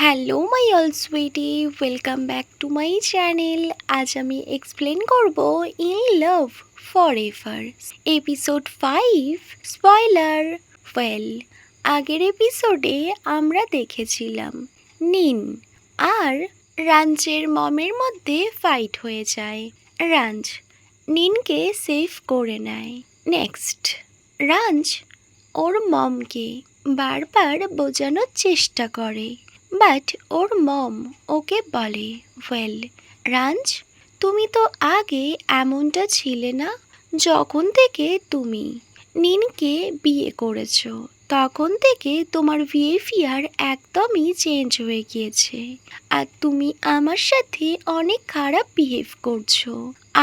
Hello my all sweetie, welcome back to my channel. আজ আমি explain করব in love for ever episode 5 spoiler. Well, আগের এপিসোডে আমরা দেখেছিলাম নিন আর রাঞ্চের মমের মধ্যে ফাইট হয়ে যায়। রাঞ্চ নিনকে সেভ করে নেয়। নেক্সট, রাঞ্চ ওর মমকে বারবার বোঝানোর চেষ্টা করে, বাট ওর মম ওকে বলে, ওয়েল রাঞ্চ, তুমি তো আগে এমনটা ছিলে না। যখন থেকে তুমি নিনকে বিয়ে করেছো তখন থেকে তোমার বিহেভিয়ার একদমই চেঞ্জ হয়ে গিয়েছে, আর তুমি আমার সাথে অনেক খারাপ বিহেভ করছো।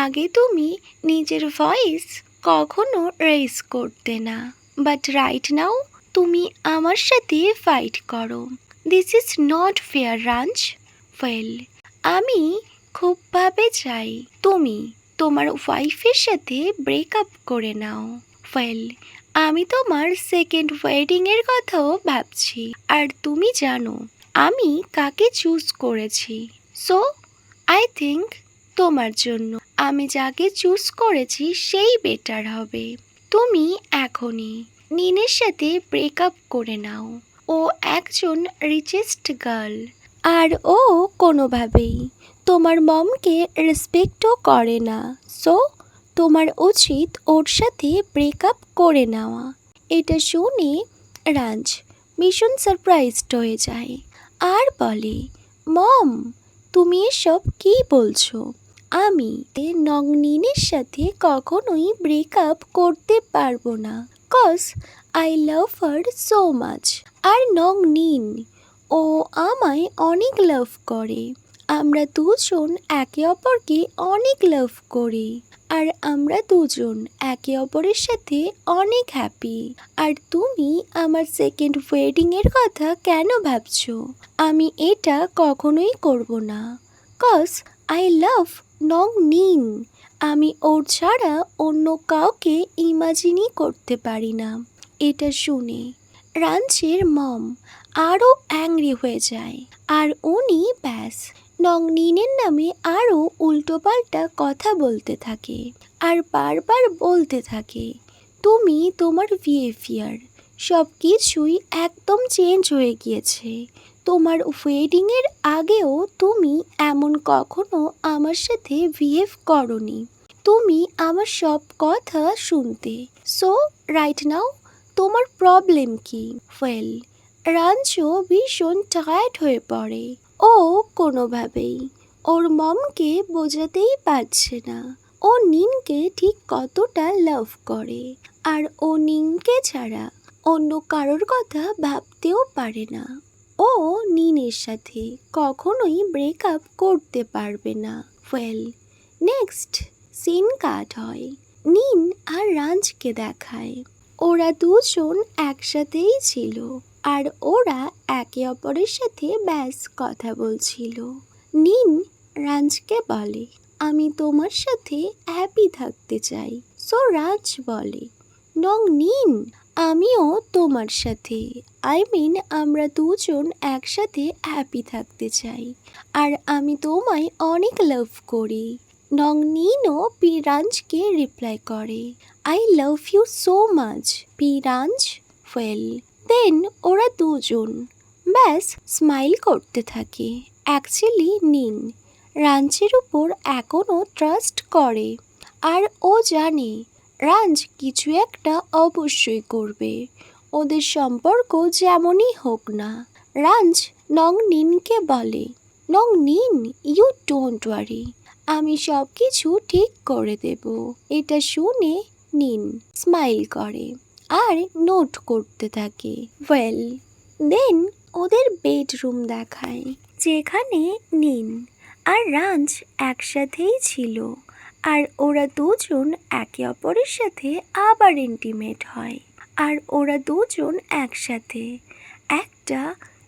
আগে তুমি নিজের ভয়েস কখনো রেজ করতে না, বাট রাইট নাও তুমি আমার সাথে ফাইট করো। This is not fair ranch. Well, আমি খুব ভাবে চাই তুমি তোমার ওয়াইফের সাথে ব্রেকআপ করে নাও। ওয়েল, আমি তোমার সেকেন্ড ওয়েডিংয়ের কথাও ভাবছি, আর তুমি জানো আমি কাকে চুজ করেছি। সো আই থিঙ্ক তোমার জন্য আমি যাকে চুজ করেছি সেই বেটার হবে। তুমি এখনই নিনের সাথে ব্রেকআপ করে নাও। ও একজন রিচেস্ট গার্ল, আর ও কোনোভাবেই তোমার মমকে রেসপেক্টও করে না। সো তোমার উচিত ওর সাথে ব্রেকআপ করে নেওয়া। এটা শুনে রাঞ্চ ভীষণ সারপ্রাইজড হয়ে যায় আর বলে, মম, তুমি এসব কী বলছো? আমি নংনিনের সাথে কখনোই ব্রেকআপ করতে পারবো না, cause I love her so much. আর নংনিন, ও আমায় অনেক লাভ করে। আমরা দুজন একে অপরকে অনেক লাভ করি, আর আমরা দুজন একে অপরের সাথে অনেক হ্যাপি। আর তুমি আমার সেকেন্ড ওয়েডিংয়ের কথা কেন ভাবছো? আমি এটা কখনোই করব না, কজ আই লাভ নংনিন। আমি ওর ছাড়া অন্য কাউকে ইমাজিনই করতে পারি না। এটা শুনে রাঞ্চের মম আরও অ্যাংরি হয়ে যায়, আর উনি ব্যাস নংনিনের নামে আরও উল্টোপাল্টা কথা বলতে থাকে, আর বারবার বলতে থাকে, তুমি তোমার বিহেভিয়ার সব কিছুই একদম চেঞ্জ হয়ে গিয়েছে। তোমার ওয়েডিংয়ের আগেও তুমি এমন কখনো আমার সাথে বিহেভ করনি। তুমি আমার সব কথা শুনতে। সো রাইট নাও তোমার প্রবলেম কি? ওয়েল, রাঞ্চও ভীষণ টায়ার্ড হয়ে পড়ে। ও কোনোভাবেই ওর মমকে বোঝাতেই পারছে না ও নিনকে ঠিক কতটা লাভ করে, আর ও নিনকে ছাড়া অন্য কারোর কথা ভাবতেও পারে না। ও নিনের সাথে কখনোই ব্রেকআপ করতে পারবে না। ওয়েল, নেক্সট সিন কাট হয়। নিন আর রাঞ্চকে দেখায় ওরা দুজন একসাথেই ছিল, আর ওরা একে অপরের সাথে ব্যাস কথা বলছিল। নিন রাঞ্চকে বলে, আমি তোমার সাথে হ্যাপি থাকতে চাই। সো রাঞ্চ বলে, নংনিন, আমিও তোমার সাথে, আই মিন আমরা দুজন একসাথে হ্যাপি থাকতে চাই, আর আমি তোমায় অনেক লাভ করি। নংনিনও পিরাঞ্চকে রিপ্লাই করে, I love you so much পিরাঞ্চ। ওয়েল, দেন ওরা দুজন ব্যাস স্মাইল করতে থাকে। অ্যাকচুয়ালি নিন রাঞ্চের উপর এখনও ট্রাস্ট করে, আর ও জানে রাঞ্চ কিছু একটা অবশ্যই করবে, ওদের সম্পর্ক যেমনই হোক না। রাঞ্চ নংনিনকে বলে, নংনিন, ইউ ডোন্ট ওয়ারি, আমি সব কিছু ঠিক করে দেব। এটা শুনে নিন স্মাইল করে আর নোট করতে থাকে। ওয়েল, দেন ওদের বেডরুম দেখায়, যেখানে নিন আর রাঞ্চ একসাথেই ছিল, আর ওরা দুজন একে অপরের সাথে আবার ইন্টিমেট হয়, আর ওরা দুজন একসাথে একটা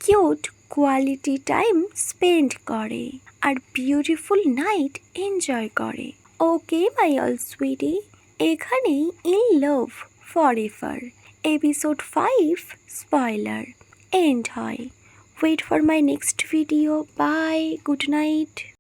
কিউট কোয়ালিটি টাইম স্পেন্ড করে আর বিউটিফুল নাইট এনজয় করে। ওকে মাই অল সুইটি, এখানেই in love for ever episode 5 spoiler end হয়। Wait for my next video. Bye. Good night.